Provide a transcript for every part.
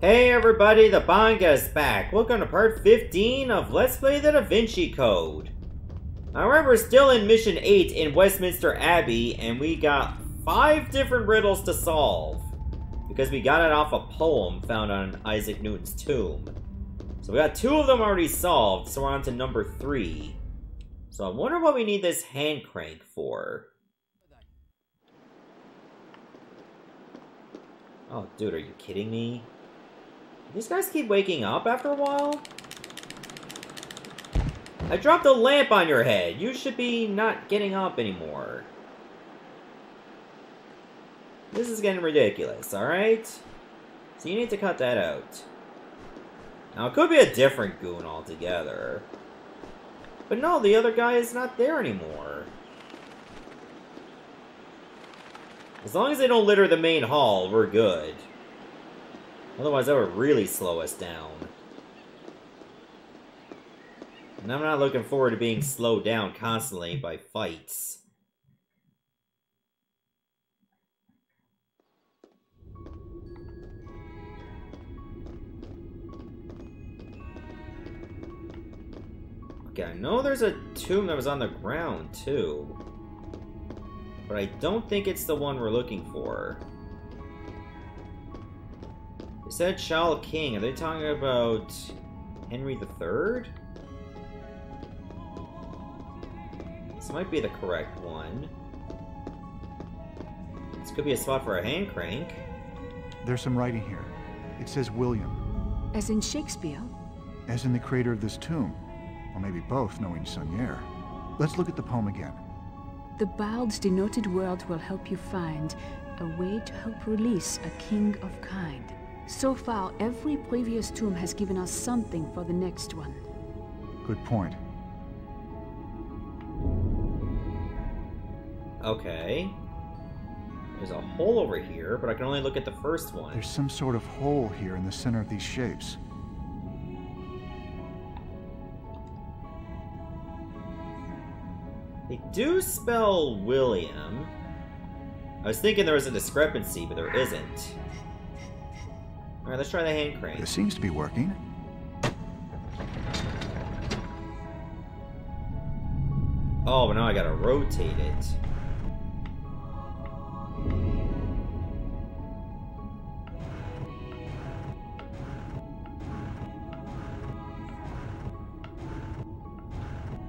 Hey everybody, the Banga's back. Welcome to part 15 of Let's Play the Da Vinci Code. However, we're still in mission 8 in Westminster Abbey, and we got 5 different riddles to solve. Because we got it off a poem found on Isaac Newton's tomb. So we got 2 of them already solved, so we're on to number 3. So I wonder what we need this hand crank for. Oh dude, are you kidding me? These guys keep waking up after a while? I dropped a lamp on your head. You should be not getting up anymore. This is getting ridiculous, alright? So you need to cut that out. Now, it could be a different goon altogether. But no, the other guy is not there anymore. As long as they don't litter the main hall, we're good. Otherwise, that would really slow us down. And I'm not looking forward to being slowed down constantly by fights. Okay, I know there's a tomb that was on the ground, too. But I don't think it's the one we're looking for. They said Charles King. Are they talking about Henry III? This might be the correct one. This could be a spot for a hand crank. There's some writing here. It says William. As in Shakespeare? As in the creator of this tomb. Or maybe both, knowing Sonier. Let's look at the poem again. The bald's denoted world will help you find a way to help release a king of kind. So far, every previous tomb has given us something for the next one. Good point. Okay. There's a hole over here, but I can only look at the first one. There's some sort of hole here in the center of these shapes. They do spell William. I was thinking there was a discrepancy, but there isn't. Alright, let's try the hand crank. This seems to be working. Oh, but now I gotta rotate it.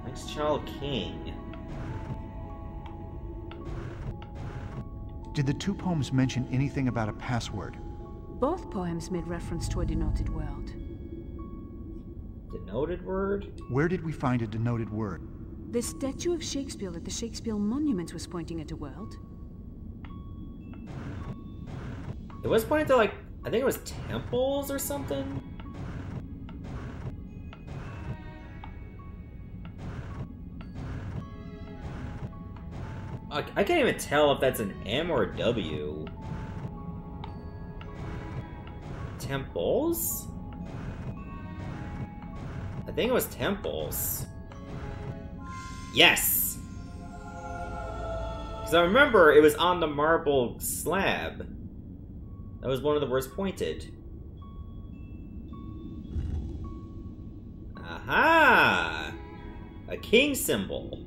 Next Child King. Did the 2 poems mention anything about a password? Both poems made reference to a denoted world. Denoted word? Where did we find a denoted word? The statue of Shakespeare at the Shakespeare Monument was pointing at a world. It was pointing to, like, I think it was temples or something? I can't even tell if that's an M or a W. Temples? I think it was temples. Yes! Because I remember it was on the marble slab. That was one of the worst pointed. Aha! A king symbol.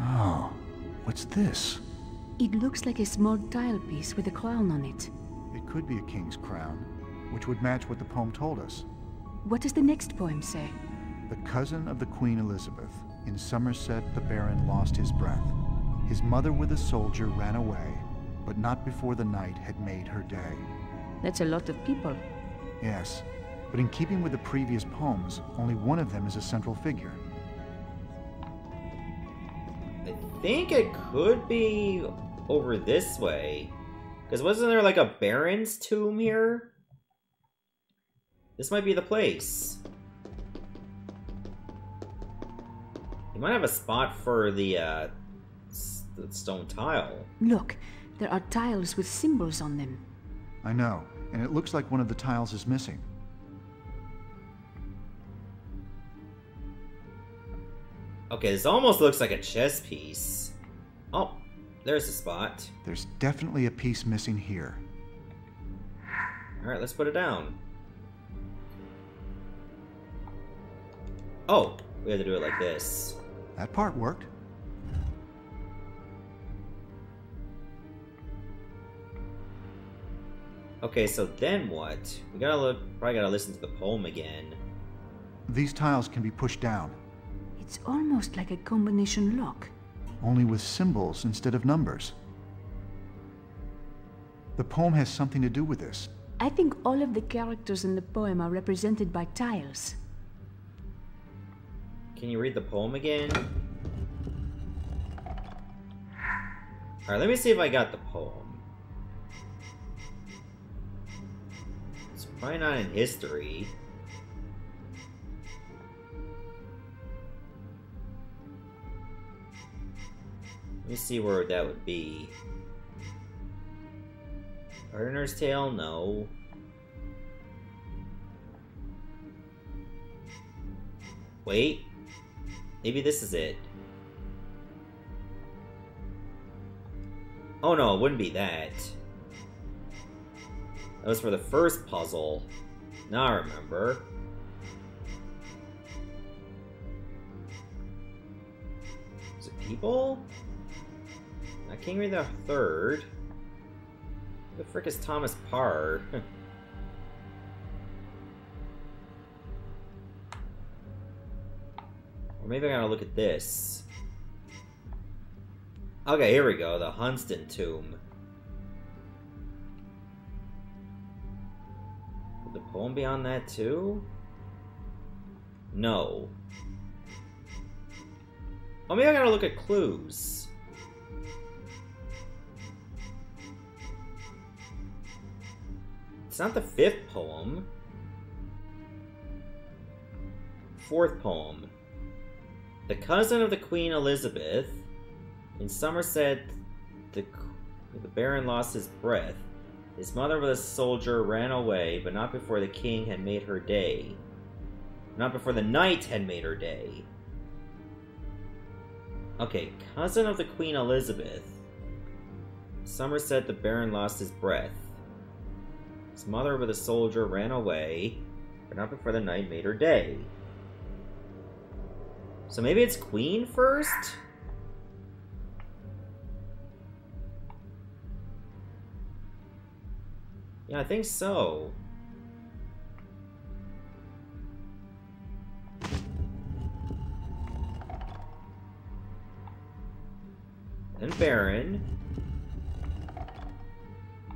Oh, what's this? It looks like a small tile piece with a crown on it. It could be a king's crown, which would match what the poem told us. What does the next poem say? The cousin of the Queen Elizabeth, in Somerset the Baron lost his breath. His mother with a soldier ran away, but not before the night had made her day. That's a lot of people. Yes, but in keeping with the previous poems, only one of them is a central figure. I think it could be over this way. Because wasn't there like a baron's tomb here? This might be the place. You might have a spot for the stone tile. Look, there are tiles with symbols on them. I know, and it looks like one of the tiles is missing. Okay, this almost looks like a chess piece. Oh, there's the spot. There's definitely a piece missing here. Alright, let's put it down. Oh, we had to do it like this. That part worked. Okay, so then what? We gotta probably gotta listen to the poem again. These tiles can be pushed down. It's almost like a combination lock. Only with symbols instead of numbers. The poem has something to do with this. I think all of the characters in the poem are represented by tiles. Can you read the poem again? Alright, let me see if I got the poem. It's probably not in history. Let me see where that would be. Gardener's Tale? No. Wait. Maybe this is it. Oh no, it wouldn't be that. That was for the first puzzle. Now I remember. Is it people? I can't read the third. Who the frick is Thomas Parr? Or maybe I gotta look at this. Okay, here we go. The Hunston Tomb. Would the poem be on that too? No. Oh, maybe I gotta look at clues. It's not the fifth poem. Fourth poem. The cousin of the Queen Elizabeth. In Somerset, the Baron lost his breath. His mother was a soldier, ran away, but not before the king had made her day. Not before the night had made her day. Okay, cousin of the Queen Elizabeth. Somerset, the Baron lost his breath. His mother was a soldier, ran away, but not before the night made her day. So maybe it's Queen first? Yeah, I think so. Then Baron.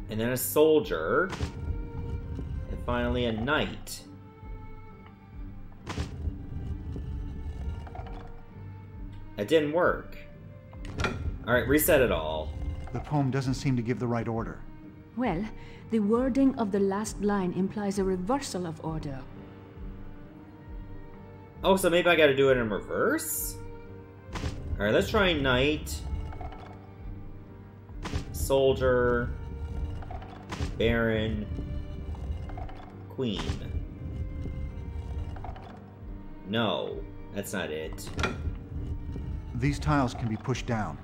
And then a soldier. And finally a knight. That didn't work. Alright, reset it all. The poem doesn't seem to give the right order. Well, the wording of the last line implies a reversal of order. Oh, so maybe I gotta do it in reverse? Alright, let's try knight. Soldier. Baron. Queen. No, that's not it. These tiles can be pushed down.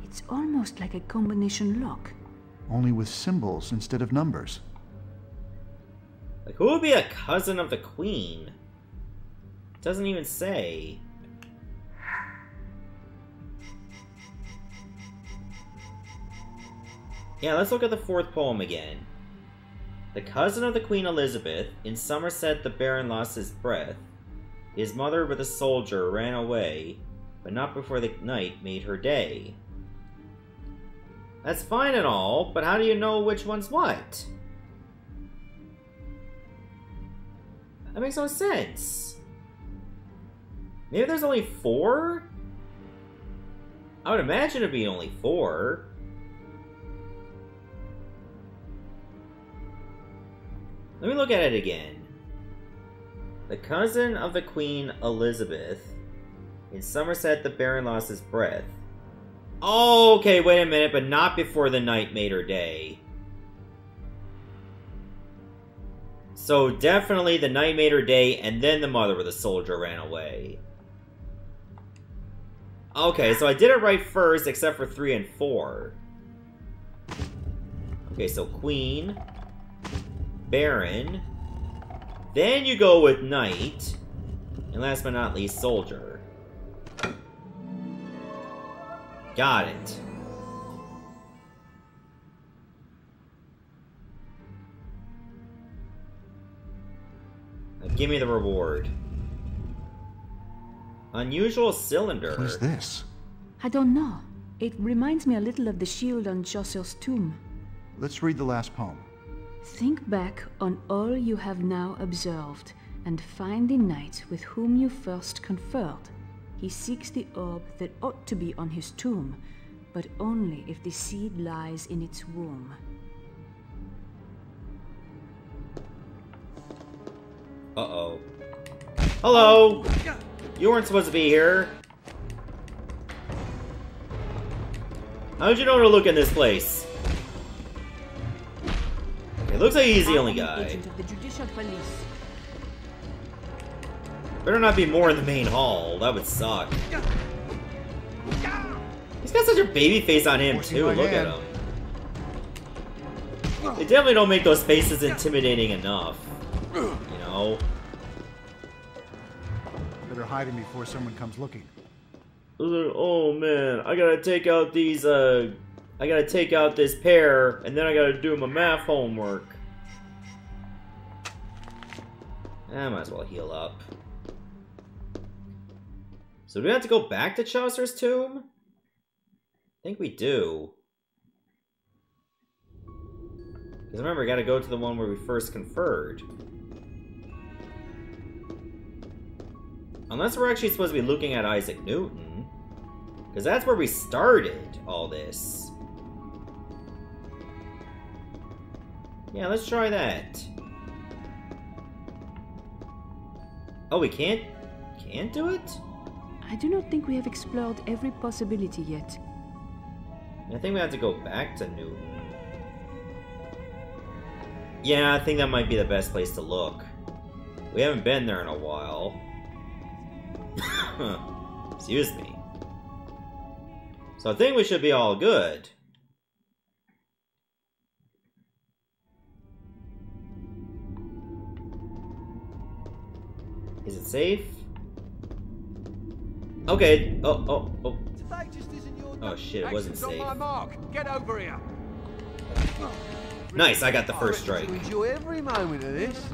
It's almost like a combination lock. Only with symbols instead of numbers. Like, who would be a cousin of the Queen? It doesn't even say. Yeah, let's look at the fourth poem again. The cousin of the Queen Elizabeth, in Somerset the Baron lost his breath. His mother with a soldier ran away, but not before the night made her day. That's fine and all, but how do you know which one's what? That makes no sense. Maybe there's only 4? I would imagine it'd be only 4. Let me look at it again. The cousin of the Queen Elizabeth. In Somerset, the Baron lost his breath. Oh, okay, wait a minute, but not before the night made her day. So definitely the night made her day, and then the mother with a soldier ran away. Okay, so I did it right first, except for 3 and 4. Okay, so Queen, Baron, then you go with Knight, and last but not least, Soldier. Got it. Now give me the reward. Unusual cylinder. What is this? I don't know. It reminds me a little of the shield on Chaucer's tomb. Let's read the last poem. Think back on all you have now observed, and find the knight with whom you first conferred. He seeks the orb that ought to be on his tomb, but only if the seed lies in its womb. Uh-oh. Hello! You weren't supposed to be here. How did you know to look in this place? It looks like he's the only guy. Better not be more in the main hall. That would suck. He's got such a baby face on him, too. Look at him. They definitely don't make those faces intimidating enough. You know? Better hide him before someone comes looking. Oh man, I gotta take out these, I gotta take out this pair, and then I gotta do my math homework. I might as well heal up. So do we have to go back to Chaucer's tomb? I think we do. Because remember, we gotta go to the one where we first conferred. Unless we're actually supposed to be looking at Isaac Newton. Because that's where we started all this. Yeah, let's try that. Oh, we can't do it? I do not think we have explored every possibility yet. I think we have to go back to Newton. Yeah, I think that might be the best place to look. We haven't been there in a while. Excuse me. So I think we should be all good. Is it safe? Okay. Oh. Oh shit, it wasn't safe. Get over here. Nice, I got the first strike. Enjoy every moment of this.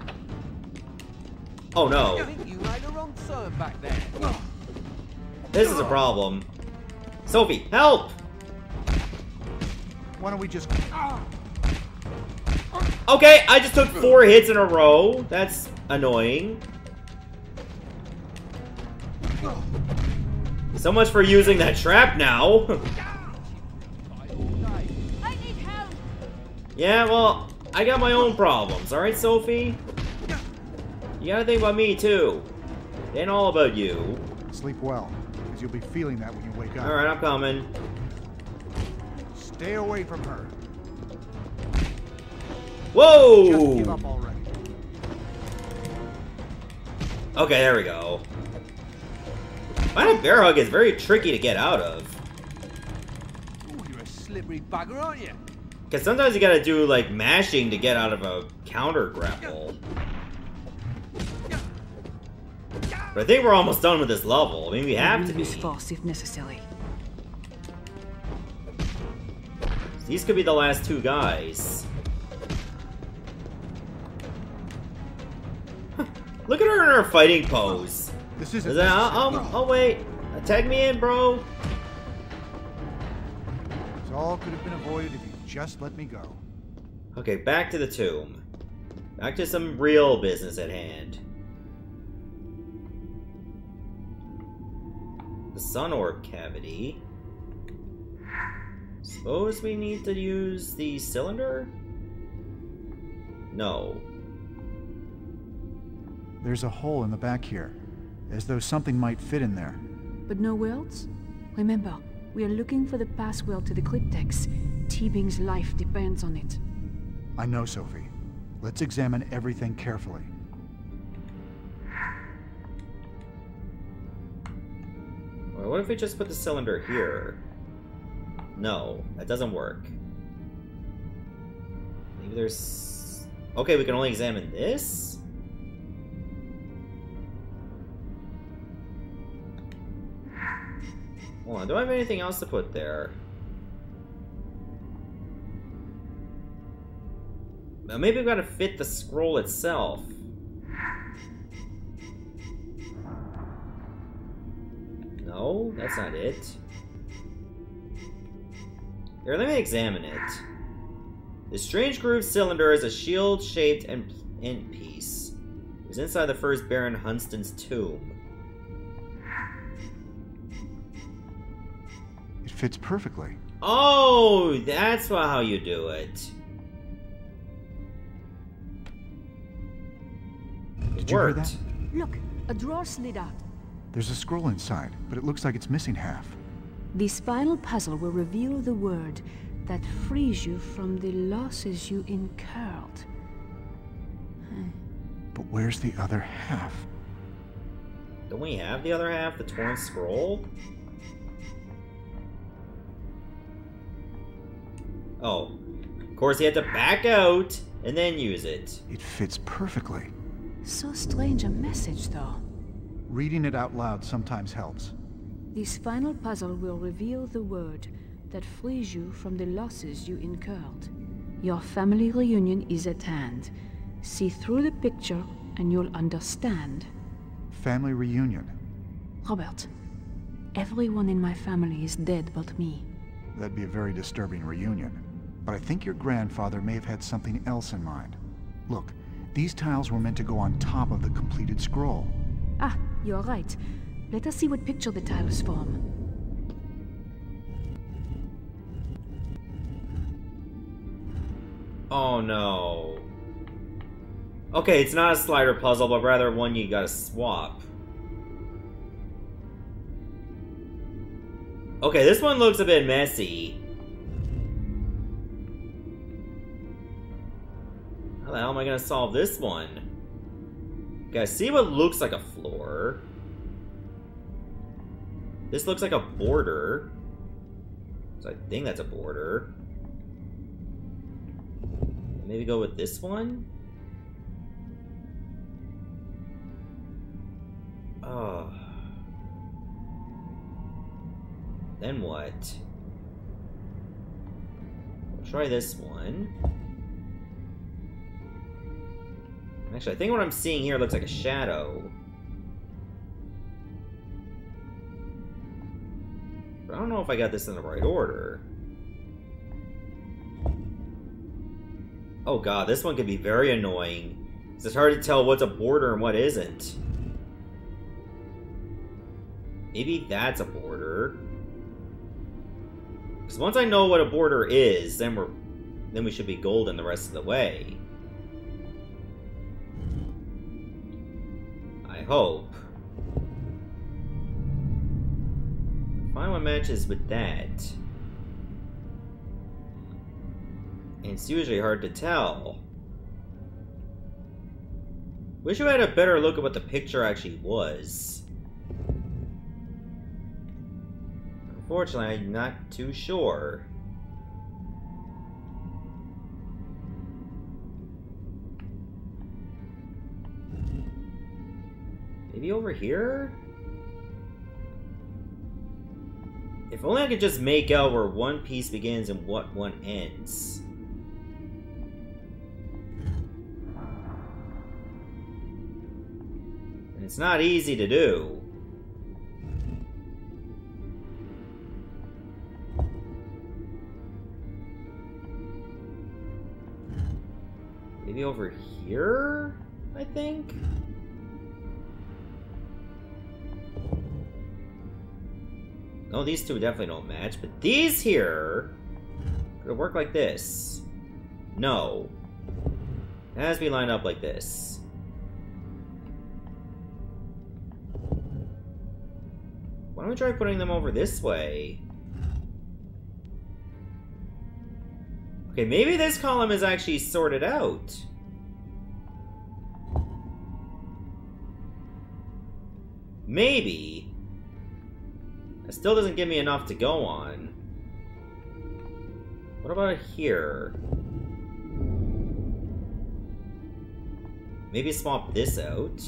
Oh no. I think you made a wrong turn back there. This is a problem. Sophie, help! Why don't we just... Okay, I just took 4 hits in a row. That's annoying. So much for using that trap now. Yeah, well, I got my own problems, alright, Sophie? You gotta think about me, too. It ain't all about you. Sleep well, because you'll be feeling that when you wake up. Alright, I'm coming. Stay away from her. Whoa! Just give up already. Okay, there we go. Finding bear hug is very tricky to get out of. Ooh, you're a slippery bugger, aren't you? Because sometimes you gotta do, like, mashing to get out of a counter grapple. But I think we're almost done with this level. I mean, we have to be. Use force if necessary. These could be the last 2 guys. Look at her in her fighting pose. This isn't... I'll wait. Tag me in, bro. This all could have been avoided if you just let me go. Okay, back to the tomb. Back to some real business at hand. The sun orb cavity. Suppose we need to use the cylinder? No. There's a hole in the back here, as though something might fit in there. But no worlds? Remember, we are looking for the password to the cryptex. Teabing's life depends on it. I know, Sophie. Let's examine everything carefully. Well, what if we just put the cylinder here? No, that doesn't work. Maybe there's... Okay, we can only examine this? Hold on, do I have anything else to put there? Now maybe we've got to fit the scroll itself. No, that's not it. Here, let me examine it. The strange grooved cylinder is a shield-shaped end piece. It was inside the first Baron Hunston's tomb. It fits perfectly. Oh, that's how you do it. Did you hear that? Look, a drawer slid out. There's a scroll inside, but it looks like it's missing half. This final puzzle will reveal the word that frees you from the losses you incurred. But where's the other half? Don't we have the other half, the torn scroll? Oh. Of course, he had to back out and then use it. It fits perfectly. So strange a message, though. Reading it out loud sometimes helps. This final puzzle will reveal the word that frees you from the losses you incurred. Your family reunion is at hand. See through the picture and you'll understand. Family reunion. Robert, everyone in my family is dead but me. That'd be a very disturbing reunion. But I think your grandfather may have had something else in mind. Look, these tiles were meant to go on top of the completed scroll. Ah, you're right. Let us see what picture the tiles form. Oh no. Okay, it's not a slider puzzle, but rather one you gotta swap. Okay, this one looks a bit messy. How the hell am I gonna solve this one? Guys, see what looks like a floor. This looks like a border. So I think that's a border. Maybe go with this one? Oh. Then what? We'll try this one. Actually, I think what I'm seeing here looks like a shadow. But I don't know if I got this in the right order. Oh god, this one could be very annoying. It's hard to tell what's a border and what isn't. Maybe that's a border. Because once I know what a border is, then we should be golden the rest of the way. I hope. Find what matches with that. And it's usually hard to tell. Wish I had a better look at what the picture actually was. Unfortunately, I'm not too sure. Maybe over here? If only I could just make out where one piece begins and what one ends. And it's not easy to do. Maybe over here, I think? No, these two definitely don't match, but these here could work like this. No. It has to be lined up like this. Why don't we try putting them over this way? Okay, maybe this column is actually sorted out. Maybe. It still doesn't give me enough to go on. What about here? Maybe swap this out.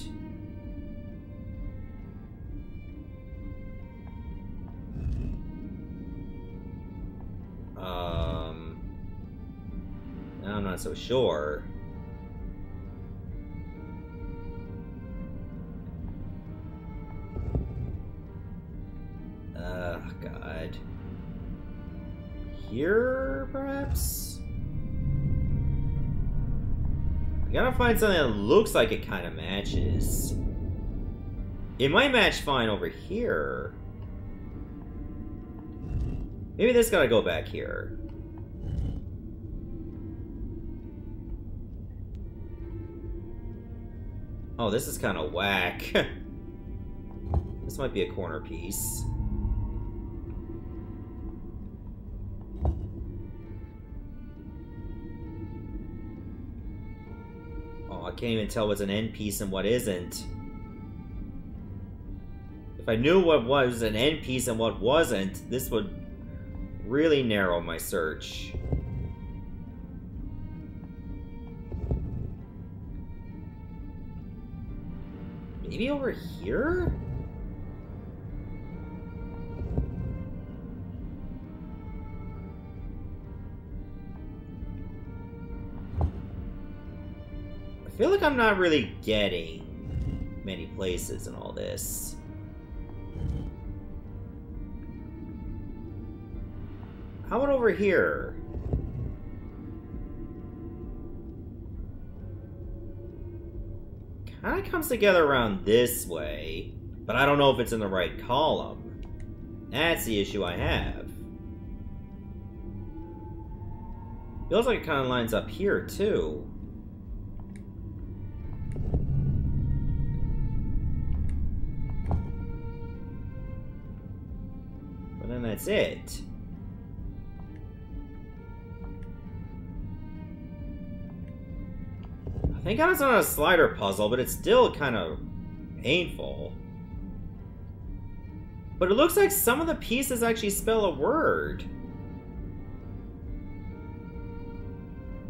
I'm not so sure. God. Here, perhaps? I gotta find something that looks like it kind of matches. It might match fine over here. Maybe this gotta go back here. Oh, this is kind of whack. This might be a corner piece. Oh, I can't even tell what's an end piece and what isn't. If I knew what was an end piece and what wasn't, this would really narrow my search. Maybe over here? I feel like I'm not really getting many places in all this. How about over here? Kind of comes together around this way, but I don't know if it's in the right column. That's the issue I have. Feels like it kind of lines up here, too. But then that's it. I think I was on a slider puzzle, but it's still kind of painful. But it looks like some of the pieces actually spell a word.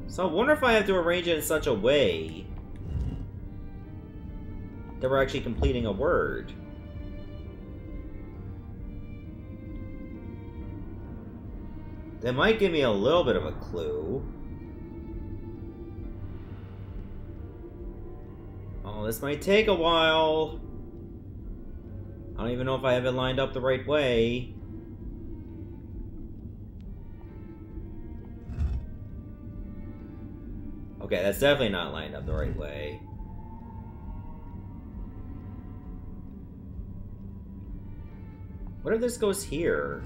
So I wonder if I have to arrange it in such a way that we're actually completing a word. That might give me a little bit of a clue. Oh, this might take a while. I don't even know if I have it lined up the right way. Okay, that's definitely not lined up the right way. What if this goes here?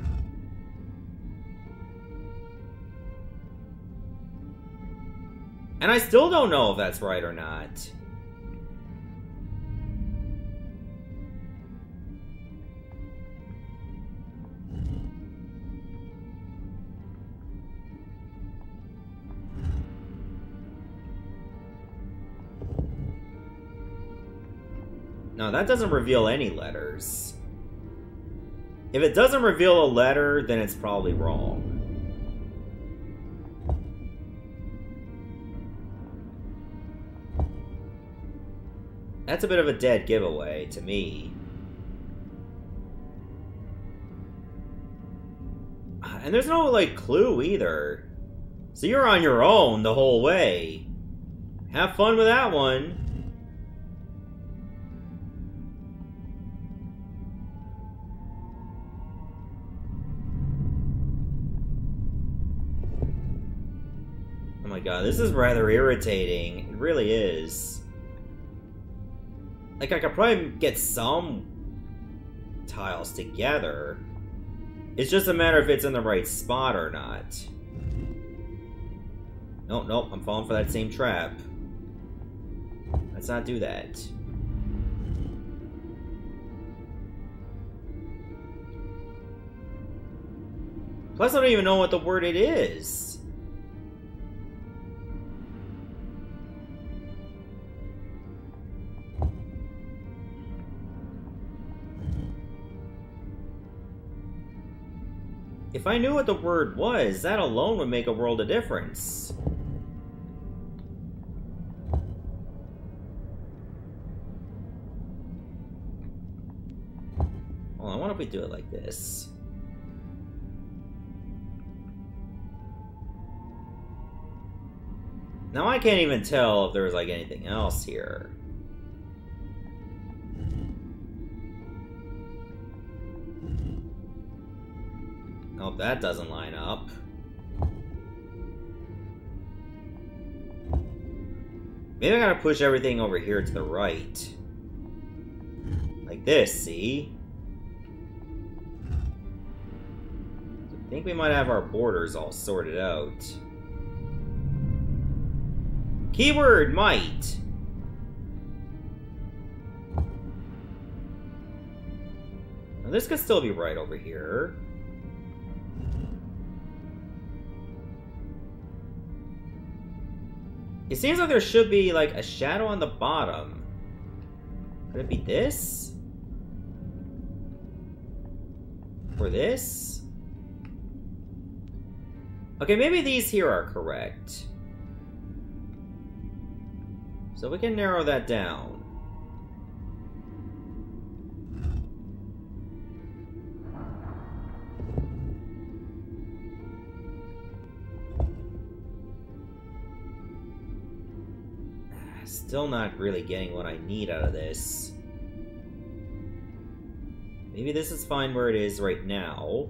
And I still don't know if that's right or not. No, that doesn't reveal any letters. If it doesn't reveal a letter, then it's probably wrong. That's a bit of a dead giveaway to me. And there's no, like, clue either. So you're on your own the whole way. Have fun with that one. Oh my god, this is rather irritating. It really is. Like, I could probably get some tiles together. It's just a matter if it's in the right spot or not. Nope, nope, I'm falling for that same trap. Let's not do that. Plus, I don't even know what the word it is. If I knew what the word was, that alone would make a world of difference. Hold on, what if we do it like this? Now I can't even tell if there's like anything else here. Oh, that doesn't line up. Maybe I gotta push everything over here to the right. Like this, see? I think we might have our borders all sorted out. Keyword might. Now this could still be right over here. It seems like there should be like a shadow on the bottom. Could it be this? Or this? Okay, maybe these here are correct. So we can narrow that down. Still not really getting what I need out of this. Maybe this is fine where it is right now.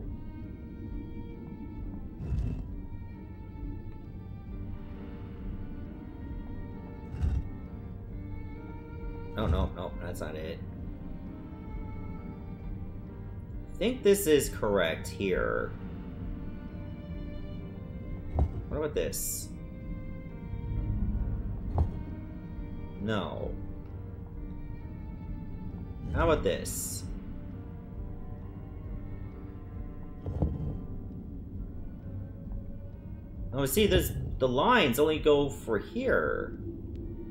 Oh, no, that's not it. I think this is correct here. What about this? No. How about this? Oh, see, the lines only go for here.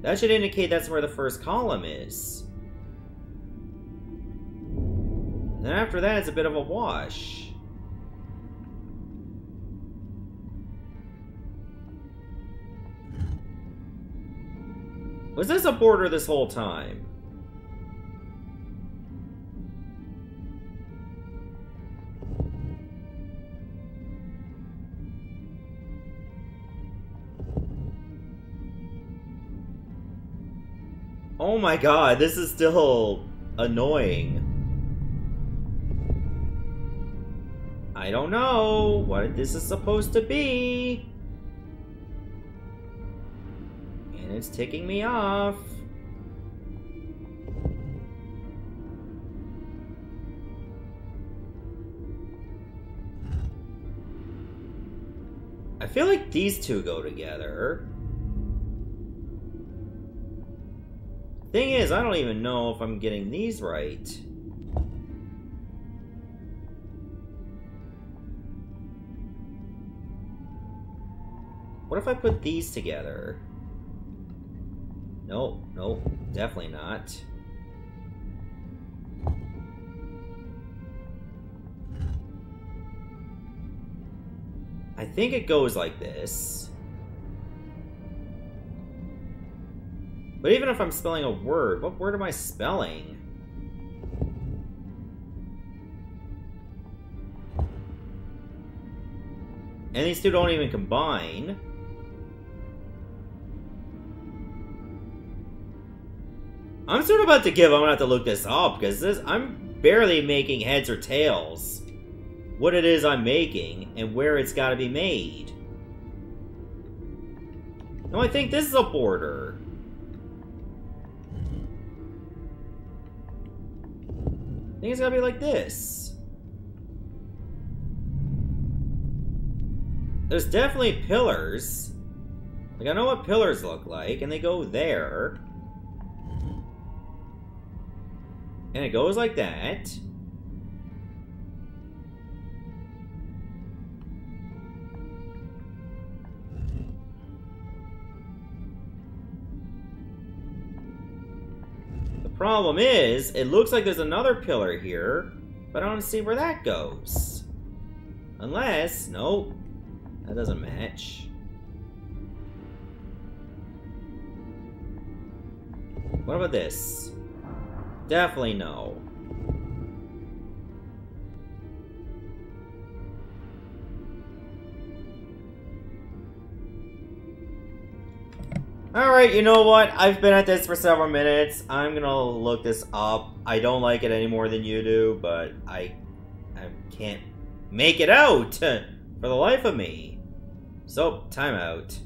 That should indicate that's where the first column is. And then after that, it's a bit of a wash. Was this a border this whole time? Oh my god, this is still annoying. I don't know what this is supposed to be. And it's ticking me off. I feel like these two go together. Thing is, I don't even know if I'm getting these right. What if I put these together? Nope, nope, definitely not. I think it goes like this. But even if I'm spelling a word, what word am I spelling? And these two don't even combine. I'm sort of about to give. I'm gonna have to look this up because I'm barely making heads or tails. What it is I'm making and where it's got to be made. No, I think this is a border. I think it's gotta be like this. There's definitely pillars. Like, I know what pillars look like, and they go there. And it goes like that. Problem is, it looks like there's another pillar here, but I don't see where that goes. Unless, nope, that doesn't match. What about this? Definitely no. Alright, you know what? I've been at this for several minutes. I'm gonna look this up. I don't like it any more than you do, but I can't make it out for the life of me. So, time out.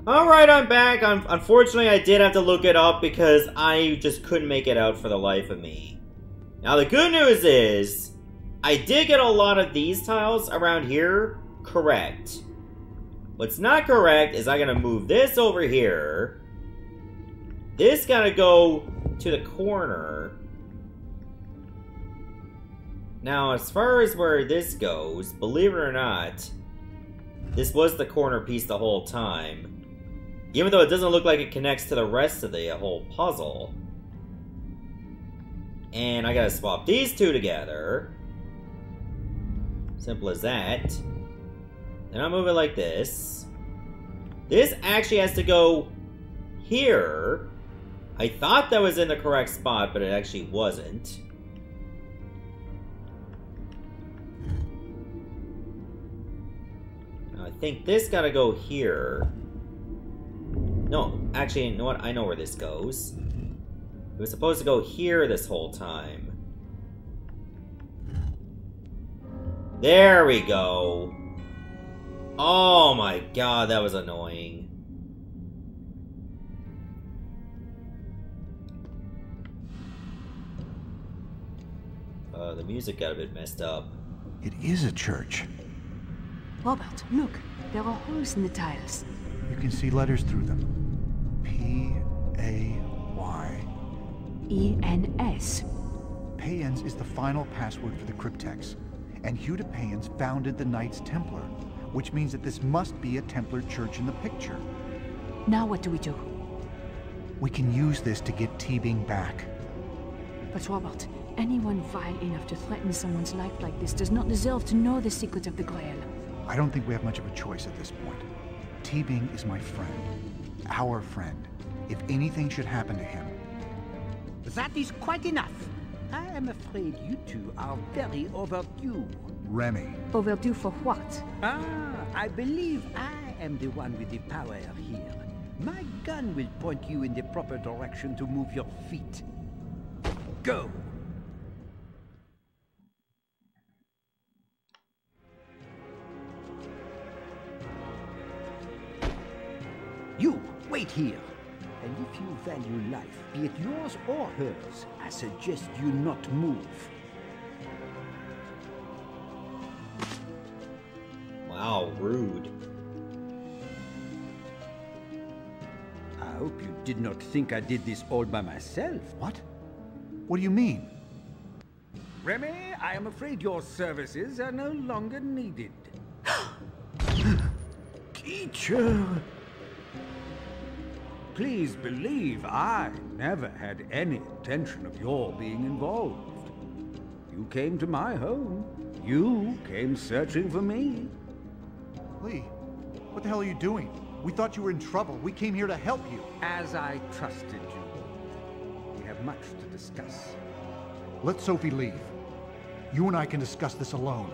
Alright, I'm back. Unfortunately, I did have to look it up because I just couldn't make it out for the life of me. Now, the good news is, I did get a lot of these tiles around here correct. What's not correct is I gotta move this over here. This gotta go to the corner. Now, as far as where this goes, believe it or not, this was the corner piece the whole time. Even though it doesn't look like it connects to the rest of the whole puzzle. And I gotta swap these two together. Simple as that. Then I'll move it like this. This actually has to go here. I thought that was in the correct spot, but it actually wasn't. Now I think this gotta go here. No, actually, you know what? I know where this goes. It was supposed to go here this whole time. There we go. Oh my god, that was annoying. The music got a bit messed up. It is a church. Robert, look. There are holes in the tiles. You can see letters through them. P-A-Y. E-N-S. Payens is the final password for the cryptex. And Hugh de Payens founded the Knights Templar, which means that this must be a Templar church in the picture. Now what do? We can use this to get Teabing back. But Robert, anyone vile enough to threaten someone's life like this does not deserve to know the secret of the Grail. I don't think we have much of a choice at this point. Teabing is my friend. Our friend. If anything should happen to him. That is quite enough. I am afraid you two are very overdue. Remy. Overdue for what? I believe I am the one with the power here. My gun will point you in the proper direction to move your feet. Go! You, wait here. And if you value life, be it yours or hers, I suggest you not move. Wow, rude. I hope you did not think I did this all by myself. What? What do you mean? Remy, I am afraid your services are no longer needed. Teacher! Please believe I never had any intention of your being involved. You came to my home. You came searching for me. Lee, what the hell are you doing? We thought you were in trouble. We came here to help you. As I trusted you. We have much to discuss. Let Sophie leave. You and I can discuss this alone.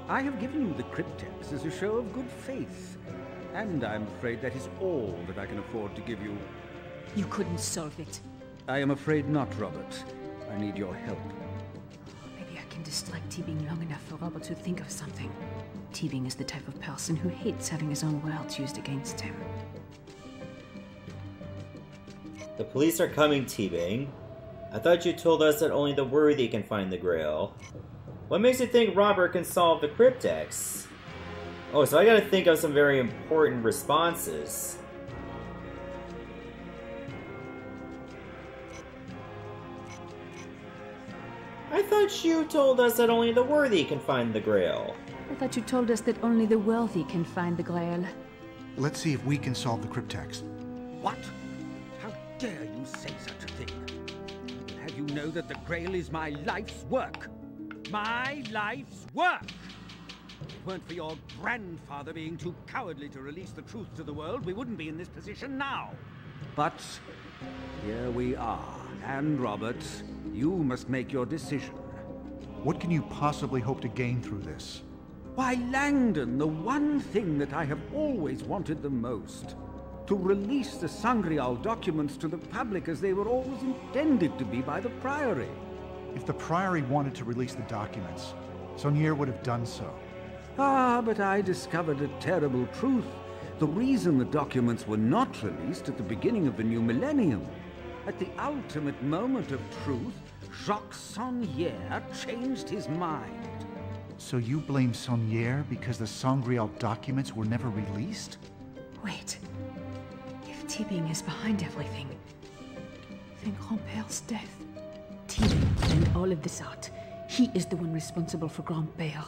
I have given you the cryptex as a show of good faith. And I'm afraid that is all that I can afford to give you. You couldn't solve it. I am afraid not, Robert. I need your help. Maybe I can distract Teabing long enough for Robert to think of something. Teabing is the type of person who hates having his own words used against him. The police are coming, Teabing. I thought you told us that only the worthy can find the Grail. What makes you think Robert can solve the cryptex? Oh, so I gotta think of some very important responses. I thought you told us that only the worthy can find the Grail. I thought you told us that only the wealthy can find the Grail. Let's see if we can solve the cryptex. What? How dare you say such a thing? I will have you know that the Grail is my life's work. My life's work! weren't for your grandfather being too cowardly to release the truth to the world, we wouldn't be in this position now. But here we are, and Robert, you must make your decision. What can you possibly hope to gain through this? Why, Langdon, the one thing that I have always wanted the most. To release the Sangreal documents to the public as they were always intended to be by the Priory. If the Priory wanted to release the documents, Saunier would have done so. Ah, but I discovered a terrible truth. The reason the documents were not released at the beginning of the new millennium. At the ultimate moment of truth, Jacques Saunier changed his mind. So you blame Saunier because the Sangreal documents were never released? Wait. If Tibing is behind everything, then Grandpère's death. Tibing planned all of this out. He is the one responsible for Grandpère.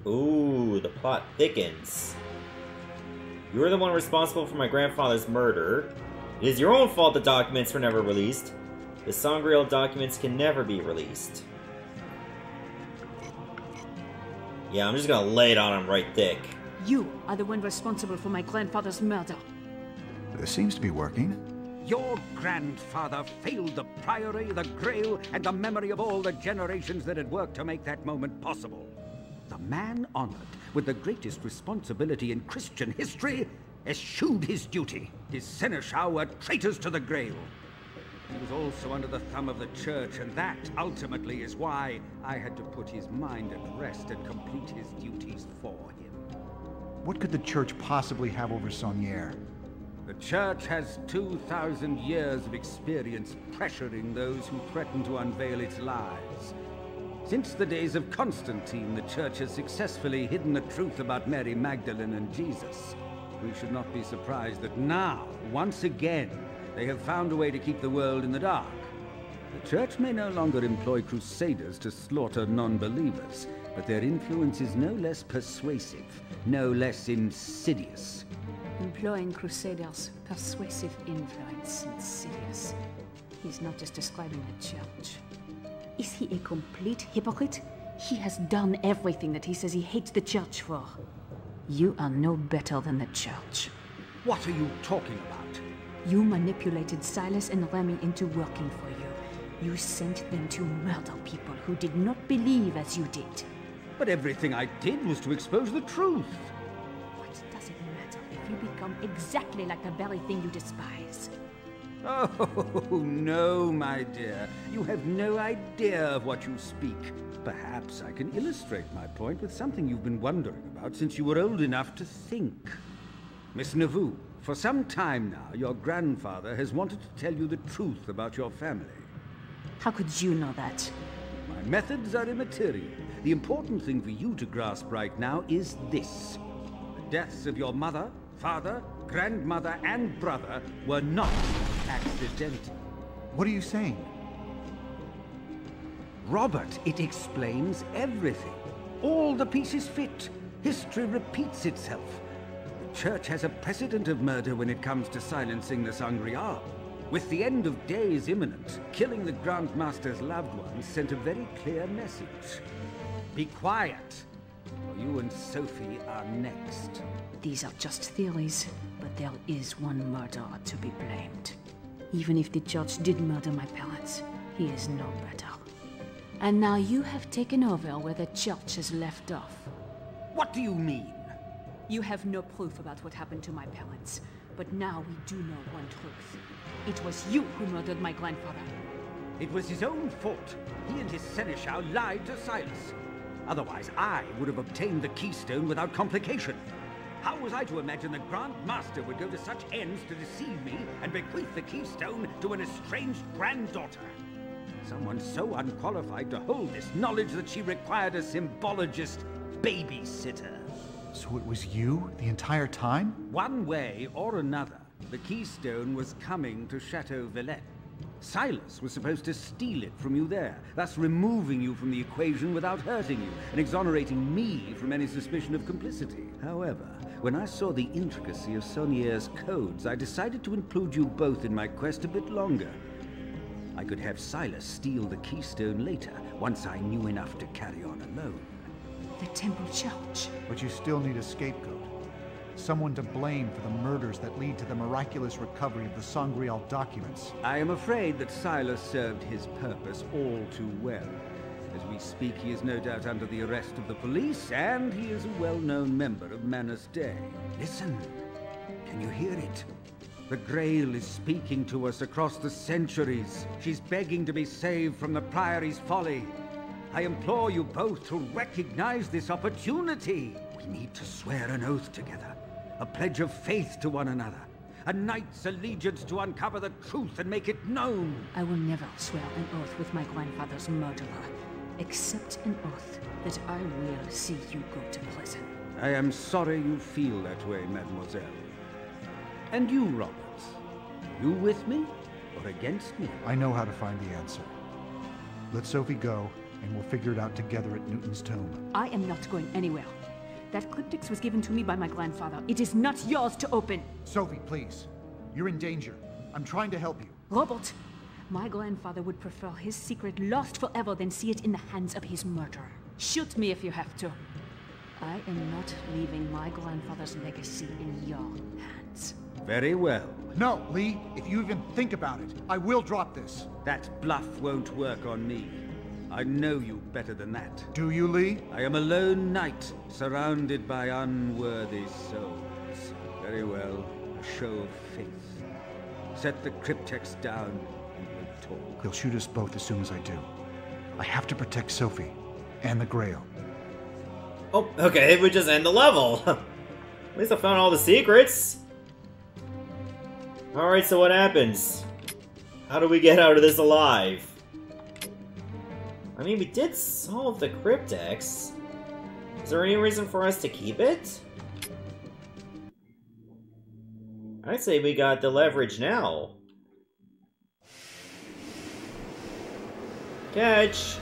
Ooh, the plot thickens. You're the one responsible for my grandfather's murder. It is your own fault the documents were never released. The Sangreal documents can never be released. Yeah, I'm just gonna lay it on him right thick. You are the one responsible for my grandfather's murder. This seems to be working. Your grandfather failed the Priory, the Grail, and the memory of all the generations that had worked to make that moment possible. The man honored with the greatest responsibility in Christian history eschewed his duty. His seneschal were traitors to the Grail. He was also under the thumb of the Church, and that, ultimately, is why I had to put his mind at rest and complete his duties for him. What could the Church possibly have over Saunier? The Church has 2,000 years of experience pressuring those who threaten to unveil its lies. Since the days of Constantine, the Church has successfully hidden the truth about Mary Magdalene and Jesus. We should not be surprised that now, once again, they have found a way to keep the world in the dark. The Church may no longer employ crusaders to slaughter non-believers, but their influence is no less persuasive, no less insidious. Employing crusaders, persuasive influence, insidious. He's not just describing the Church. Is he a complete hypocrite? He has done everything that he says he hates the Church for. You are no better than the Church. What are you talking about? You manipulated Silas and Remy into working for you. You sent them to murder people who did not believe as you did. But everything I did was to expose the truth. What does it matter if you become exactly like the very thing you despise? Oh, no, my dear. You have no idea of what you speak. Perhaps I can illustrate my point with something you've been wondering about since you were old enough to think. Miss Nauvoo, for some time now, your grandfather has wanted to tell you the truth about your family. How could you know that? My methods are immaterial. The important thing for you to grasp right now is this. The deaths of your mother, father, grandmother, and brother were not accidental. What are you saying? Robert, it explains everything. All the pieces fit. History repeats itself. The Church has a precedent of murder when it comes to silencing the Sangreal. With the end of days imminent, killing the Grand Master's loved ones sent a very clear message. Be quiet, or you and Sophie are next. These are just theories, but there is one murderer to be blamed. Even if the Church did murder my parents, he is no better. And now you have taken over where the Church has left off. What do you mean? You have no proof about what happened to my parents, but now we do know one truth. It was you who murdered my grandfather. It was his own fault. He and his seneschal lied to Silas. Otherwise, I would have obtained the keystone without complication. How was I to imagine the Grand Master would go to such ends to deceive me and bequeath the keystone to an estranged granddaughter? Someone so unqualified to hold this knowledge that she required a symbologist babysitter. So it was you the entire time? One way or another, the keystone was coming to Chateau Villette. Silas was supposed to steal it from you there, thus removing you from the equation without hurting you, and exonerating me from any suspicion of complicity. However, when I saw the intricacy of Saunier's codes, I decided to include you both in my quest a bit longer. I could have Silas steal the keystone later, once I knew enough to carry on alone. the temple church. But you still need a scapegoat. Someone to blame for the murders that lead to the miraculous recovery of the Grail documents. I am afraid that Silas served his purpose all too well. As we speak, he is no doubt under the arrest of the police, and he is a well-known member of Manus Day. Listen. Can you hear it? The Grail is speaking to us across the centuries. She's begging to be saved from the Priory's folly. I implore you both to recognize this opportunity. We need to swear an oath together. A pledge of faith to one another. A knight's allegiance to uncover the truth and make it known. I will never swear an oath with my grandfather's murderer, except an oath that I will see you go to prison. I am sorry you feel that way, mademoiselle. And you, Roberts? You with me or against me? I know how to find the answer. Let Sophie go, and we'll figure it out together at Newton's tomb. I am not going anywhere. That cryptex was given to me by my grandfather. It is not yours to open. Sophie, please. You're in danger. I'm trying to help you. Robert, my grandfather would prefer his secret lost forever than see it in the hands of his murderer. Shoot me if you have to. I am not leaving my grandfather's legacy in your hands. Very well. No, Lee. If you even think about it, I will drop this. That bluff won't work on me. I know you better than that. Do you, Lee? I am a lone knight, surrounded by unworthy souls. Very well, a show of faith. Set the cryptex down, and we'll talk. He'll shoot us both as soon as I do. I have to protect Sophie, and the Grail. Oh, okay, we just end the level. At least I found all the secrets. Alright, so what happens? How do we get out of this alive? I mean, we did solve the cryptex. Is there any reason for us to keep it? I'd say we got the leverage now. Catch!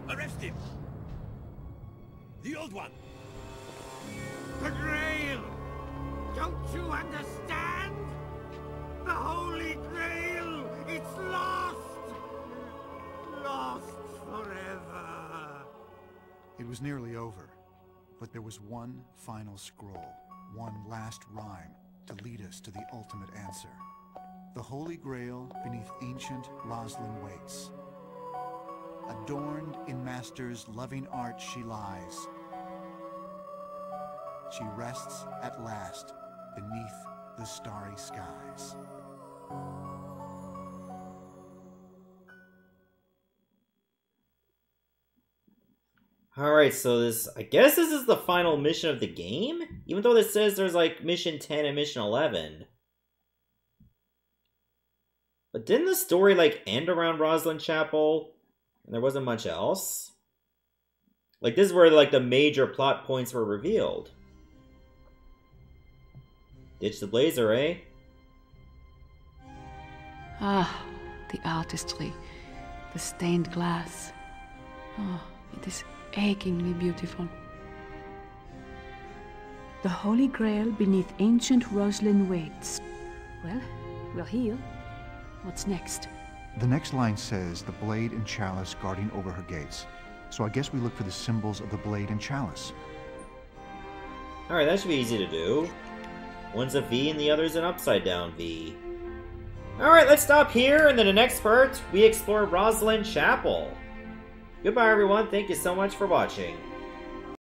Arrest him! The old one! The Grail! Don't you understand? The Holy Grail! It's lost! Lost forever! It was nearly over, but there was one final scroll, one last rhyme to lead us to the ultimate answer. The Holy Grail beneath ancient Roslyn waits. Adorned in Master's loving art she lies. She rests at last beneath the starry skies. Alright, so this, I guess this is the final mission of the game? Even though this says there's like mission 10 and mission 11. But didn't the story like end around Roslyn Chapel? And there wasn't much else? Like this is where like the major plot points were revealed. Ditch the blazer, eh? Ah, the artistry, the stained glass. Oh, it is achingly beautiful. The Holy Grail beneath ancient Roslyn waits. Well, we're here. What's next? The next line says the blade and chalice guarding over her gates. So I guess we look for the symbols of the blade and chalice. Alright, that should be easy to do. One's a V and the other's an upside down V. Alright, let's stop here, and in the next part, we explore Roslyn Chapel. Goodbye everyone, thank you so much for watching.